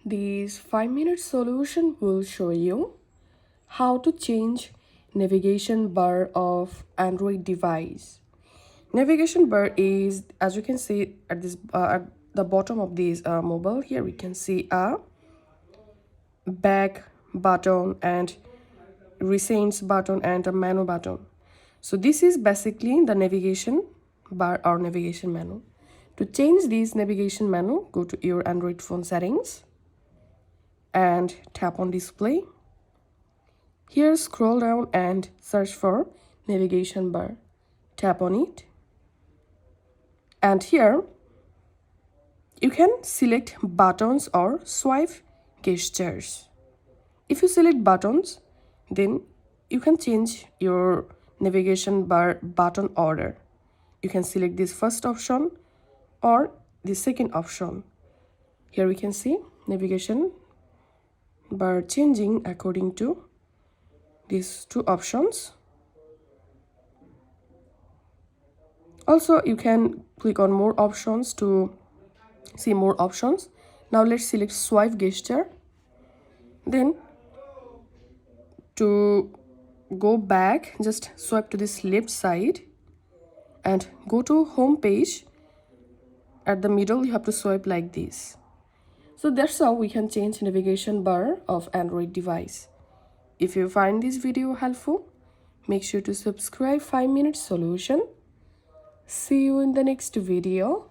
This 5-minute solution will show you how to change navigation bar of Android device. Navigation bar is, as you can see at this at the bottom of this mobile, here we can see a back button and recents button and a menu button. So this is basically the navigation bar or navigation menu. To change this navigation menu, go to your Android phone settings and tap on display. Here scroll down and search for navigation bar. Tap on it. And here you can select buttons or swipe gestures. If you select buttons, then you can change your navigation bar button order. You can select this first option or the second option. Here we can see navigation bar changing according to these two options. Also, you can click on more options to see more options. Now let's select swipe gesture. Then to go back, just swipe to this left side and go to home page. At the middle, you have to swipe like this. So that's how we can change navigation bar of Android device. If you find this video helpful, make sure to subscribe 5-minute solution. See you in the next video.